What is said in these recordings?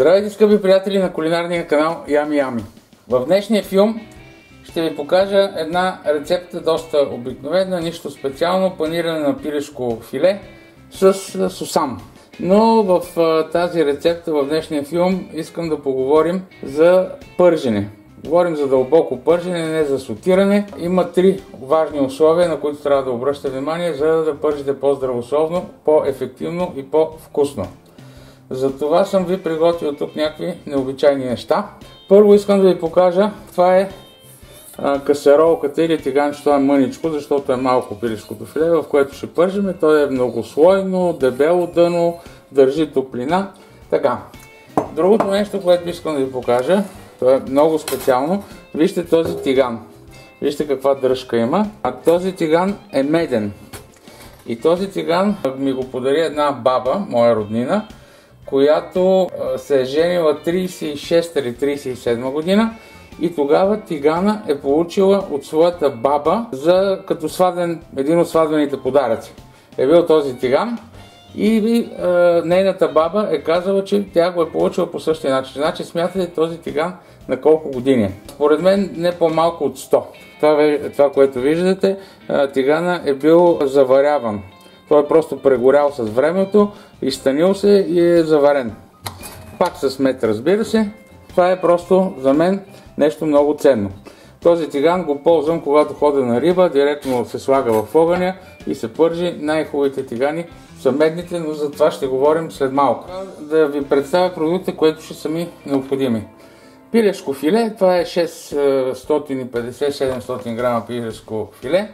Здравейте, скъпи приятели на кулинарния канал Ями Ями. В днешния филм ще ви покажа една рецепта доста обикновена, нищо специално, паниране на пилешко филе с сусам. Но в тази рецепта в днешния филм искам да поговорим за пържене. Говорим за дълбоко пържене, не за сотиране. Има три важни условия, на които трябва да обръщате внимание, за да пържите по-здравословно, по-ефективно и по-вкусно. Затова съм ви приготвил тук някакви необичайни неща. Първо искам да ви покажа, това е касеролката или тиганчето, е мъничко, защото е малко пилешкото филе, в което ще пържиме. То е многослойно, дебело дъно, държи топлина. Така. Другото нещо, което искам да ви покажа, то е много специално. Вижте този тиган. Вижте каква дръжка има. А този тиган е меден. И този тиган ми го подари една баба, моя роднина, която се е женила 36 или 37 година и тогава тигана е получила от своята баба като един от сватбените подаръци. Е бил този тиган и нейната баба е казала, че тя го е получила по същия начин. Значи смятате този тиган на колко години е? Според мен не по-малко от 100. Това, което виждате, тигана е бил заваряван. Той е просто прегорял с времето, изтънил се и е заварен. Пак с мед, разбира се. Това е просто за мен нещо много ценно. Този тиган го ползвам, когато ходя на риба, директно се слага в огъня и се пържи. Най-хубавите тигани са медните, но за това ще говорим след малко. Да ви представя продукти, които ще са ми необходими. Пилешко филе, това е 650-700 грама пилешко филе.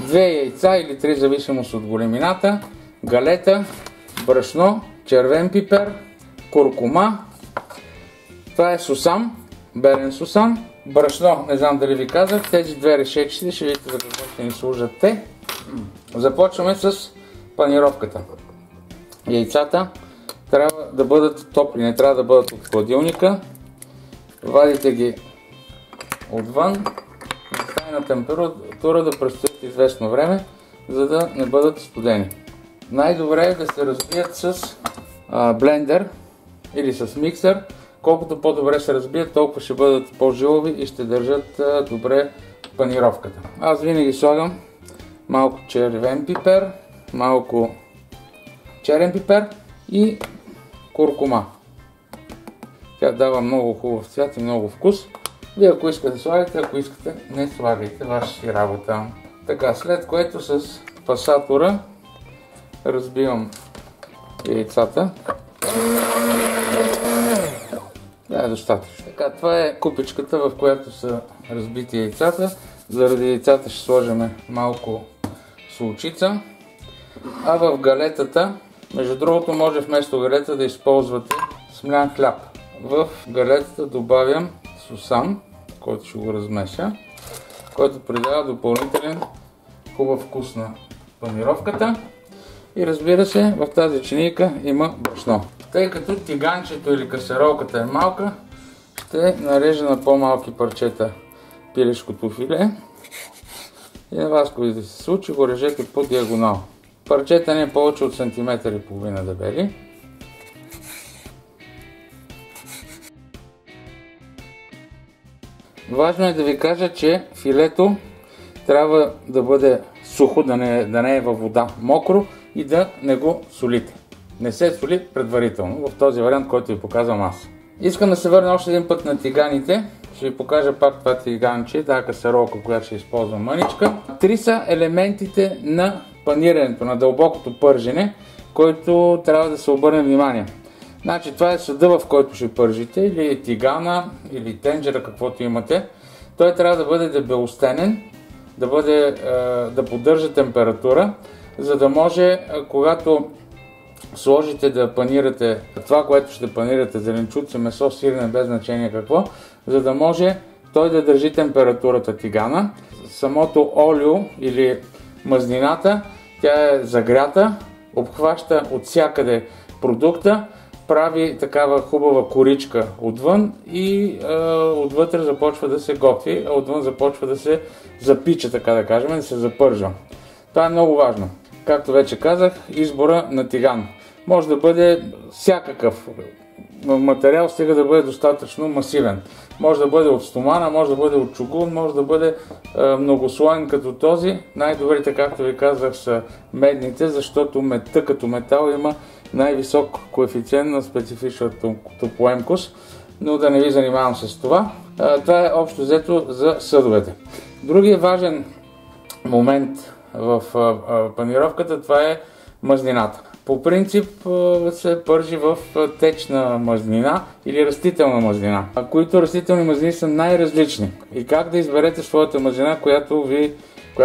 2 яйца или 3, зависимост от големината, галета, брашно, червен пипер, куркума. Това е сусам, белен сусам, брашно, не знам дали ви казах, тези две решетчета, ще видите за какво ще ни служат те. Започваме с панировката. Яйцата трябва да бъдат топли, не трябва да бъдат от хладилника. Вадите ги отвън. На температура да престоят известно време, за да не бъдат студени. Най-добре е да се разбият с блендер или с миксер. Колкото по-добре се разбият, толкова ще бъдат по-жилави и ще държат добре панировката. Аз винаги слагам малко червен пипер, малко черен пипер и куркума. Тя дава много хубав цвят и много вкус. Вие ако искате слагайте, ако искате не слагайте, ваша си работа. Така, след което с пасатора разбивам яйцата. Да, е достатъчно. Така, това е купичката, в която са разбити яйцата. Заради яйцата ще сложим малко солчица. А в галетата, между другото, може вместо галета да използвате смлян хляб. В галетата добавям сусам, който ще го размеся, който придава допълнителен хубав вкус на панировката. И разбира се, в тази чинийка има брашно. Тъй като тиганчето или касеролката е малка, ще нарежа на по-малки парчета пилешкото филе. И на вас, който се случи, го режете по диагонал. Парчета не повече от сантиметър и половина дебели. Важно е да ви кажа, че филето трябва да бъде сухо, да не е във вода, мокро и да не го солите. Не се соли предварително в този вариант, който ви показвам аз. Искам да се върна още един път на тиганите. Ще ви покажа пак това тиганче, тази касеролка, която ще използвам мъничка. Три са елементите на панирането, на дълбокото пържене, който трябва да се обърне внимание. Значи това е съда, в който ще пържите, или тигана, или тенджера, каквото имате. Той трябва да бъде дебелостенен, да поддържа температура, за да може, когато сложите да панирате това, което ще панирате, зеленчуци, месо, сирене, без значение какво, за да може той да държи температурата тигана. Самото олио или мазнината, тя е загрята, обхваща от всякъде продукта, прави такава хубава коричка отвън и отвътре започва да се готви, а отвън започва да се запича, така да кажем, да се запържа. Това е много важно. Както вече казах, избора на тиган. Може да бъде всякакъв. материал стига да бъде достатъчно масивен. Може да бъде от стомана, може да бъде от чугун, може да бъде многослоен като този. Най-добрите, както ви казах, са медните, защото медта като метал има най-висок коефициент на специфична топлоемкост, но да не ви занимавам с това. Това е общо взето за съдовете. Другият важен момент в панировката, това е мазнината. По принцип се пържи в течна мазнина или растителна мазнина, които растителни мазнини са най-различни. И как да изберете своята мазнина, която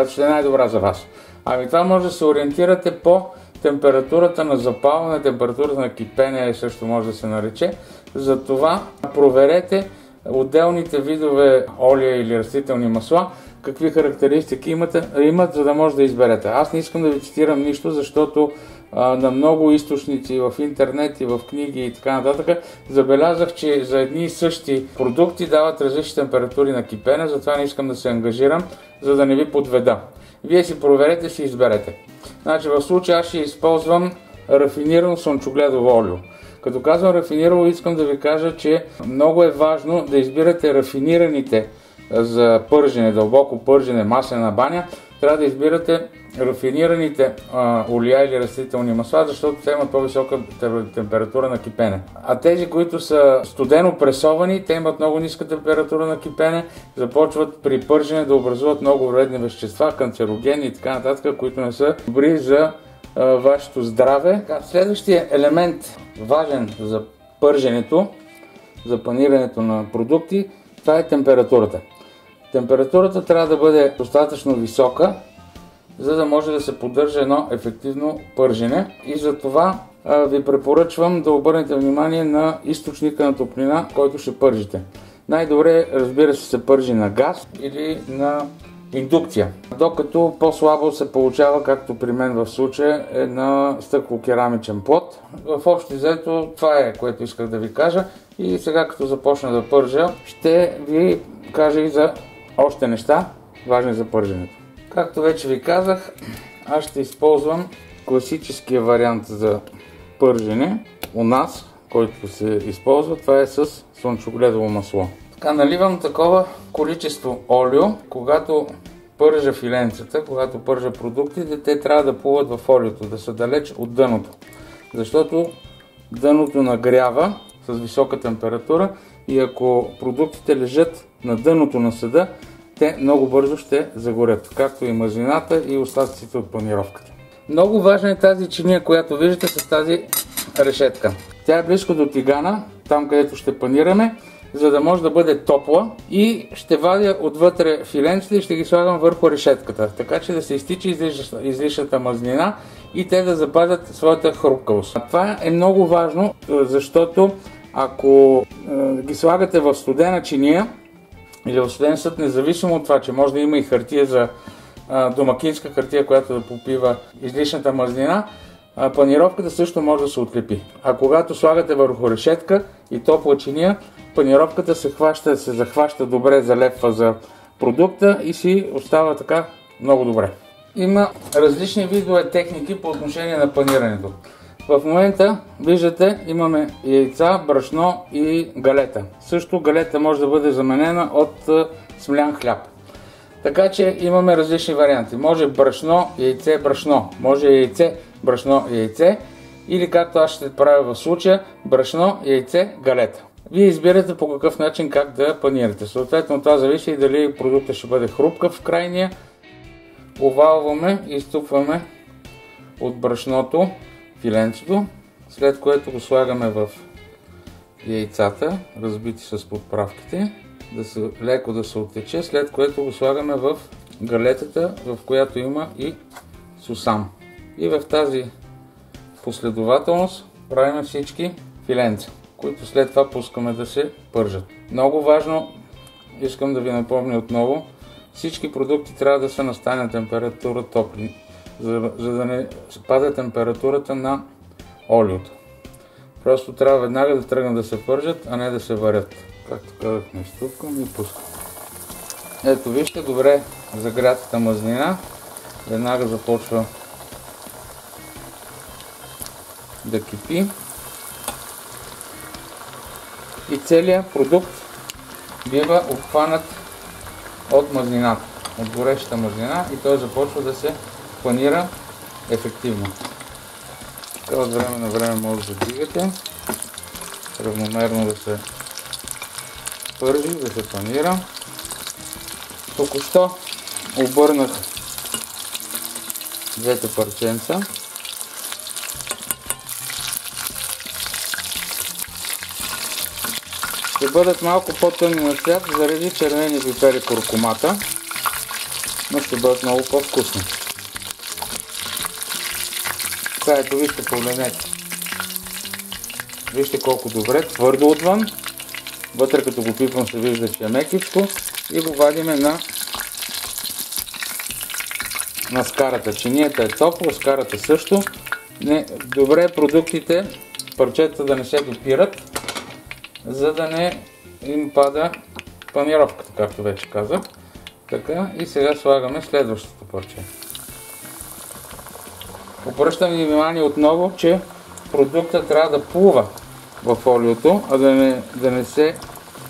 ще е най-добра за вас? Ами това може да се ориентирате по температурата на запалване, температурата на кипене също може да се нарече. Затова проверете отделните видове олия или растителни масла, какви характеристики имат, за да може да изберете. Аз не искам да ви цитирам нищо, защото на много източници в интернет и в книги и така нататък забелязах, че за едни и същи продукти дават различни температури на кипене, затова не искам да се ангажирам, за да не ви подведа. Вие си проверете, си изберете. Значи в случая аз ще използвам рафинирано слънчогледово олио. Като казвам рафинирано, искам да ви кажа, че много е важно да избирате рафинираните за пържене, дълбоко пържене, маслена баня. Трябва да избирате рафинираните олия или растителни масла, защото те имат по-висока температура на кипене. А тези, които са студено пресовани, те имат много ниска температура на кипене, започват при пържене да образуват много вредни вещества, канцерогени и така нататък, които не са добри за вашето здраве. Следващия елемент, важен за пърженето, за панирането на продукти, това е температурата. Температурата трябва да бъде достатъчно висока, за да може да се поддържа едно ефективно пържене. И за това ви препоръчвам да обърнете внимание на източника на топлина, който ще пържите. Най-добре, разбира се пържи на газ или на индукция. Докато по-слабо се получава, както при мен в случая, е на стъкло-керамичен плот. В общо взето това е, което исках да ви кажа. И сега, като започна да пържа, ще ви кажа и за още неща, важни за пърженето. Както вече ви казах, аз ще използвам класическия вариант за пържене у нас, който се използва. Това е с слънчогледово масло. Така, наливам такова количество олио, когато пържа филенцата, когато пържа продуктите, те трябва да плуват в олиото, да са далеч от дъното. Защото дъното нагрява с висока температура и ако продуктите лежат на дъното на съда, те много бързо ще загорят, както и мазнината и остатъците от панировката. Много важна е тази чиния, която виждате с тази решетка. Тя е близко до тигана, там където ще панираме, за да може да бъде топла и ще вадя отвътре филенците и ще ги слагам върху решетката, така че да се изтича излишната мазнина и те да запазят своята хрупкавост. Това е много важно, защото ако ги слагате в студена чиния или в студен съд, независимо от това, че може да има и хартия за домакинска хартия, която да попива излишната мазнина, панировката също може да се отлепи. А когато слагате върху решетка и топла чиния, панировката се захваща добре, залепва за продукта и си остава така много добре. Има различни видове техники по отношение на панирането. В момента, виждате, имаме яйца, брашно и галета. Също галета може да бъде заменена от смлян хляб. Така че имаме различни варианти. Може брашно, яйце, брашно. Може яйце, брашно, яйце. Или както аз ще правя в случая, брашно, яйце, галета. Вие избирате по какъв начин как да панирате. Съответно това зависи и дали продуктът ще бъде хрупкав в крайния. Овалваме и изтупваме от брашното филенцето, след което го слагаме в яйцата, разбити с подправките, леко да се оттече, след което го слагаме в галетата, в която има и сусам. И в тази последователност правим всички филенца, които след това пускаме да се пържат. Много важно, искам да ви напомня отново, всички продукти трябва да са на стайна температура топли, за да не пада температурата на олиото. Просто трябва веднага да тръгнат да се пържат, а не да се варят. Както казахме, изтупкам и пускам. Ето вижте, добре загрятата мазнина веднага започва да кипи. и целият продукт бива обхванат от мазнината, от горещата мазнина и той започва да се панира ефективно. Така от време на време може да вдигате, равномерно да се пържи, да се панира. Току-що обърнах двете парченца. Ще бъдат малко по-тъмни на цвят заради червени пипер и куркумата, но ще бъдат много по-вкусни. Така ето, вижте, погледнете. Вижте колко добре, твърдо отвън. Вътре като го пипвам се вижда, че е мекичко и го вадиме на скарата. Чинията е топла, скарата също. Добре е продуктите, парчета да не се допират, за да не им пада панировката, както вече казах. Така, и сега слагаме следващото парче. Обръщам ви внимание отново, че продуктът трябва да плува в фолиото, а да не се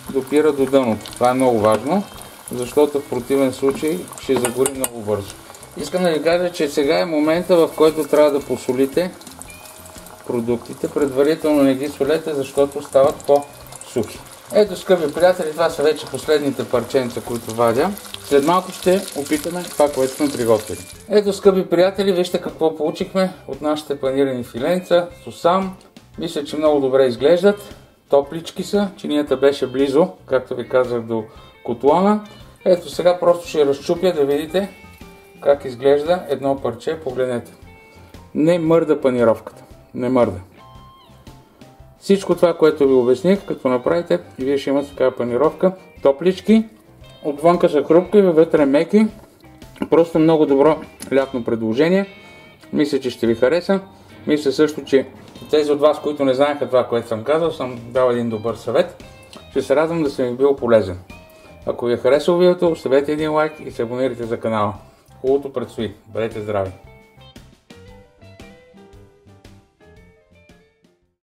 допира до дъното. Това е много важно, защото в противен случай ще загори много бързо. Искам да ви кажа, че сега е момента, в който трябва да посолите продуктите. Предварително не ги солете, защото стават по-сухи. Ето, скъпи приятели, това са вече последните парченца, които вадя. След малко ще опитаме това, което сме приготвили. Ето, скъпи приятели, вижте какво получихме от нашите панирани филенца. Сусам. Мисля, че много добре изглеждат. Топлички са. Чинията беше близо, както ви казах, до котлона. Ето, сега просто ще разчупя да видите как изглежда едно парче. Погледнете. Не мърда панировката. Не мърда. Всичко това, което ви обясних, като направите, и вие ще имате такава панировка. Топлички. Отвънка са хрупки, вътре меки. Просто много добро лятно предложение. Мисля, че ще ви хареса. Мисля също, че тези от вас, които не знаеха това, което съм казал, съм дал един добър съвет. Ще се радвам да съм ви бил полезен. Ако ви е харесало видеото, оставете един лайк и се абонирайте за канала. Хубавото предстои. Бъдете здрави!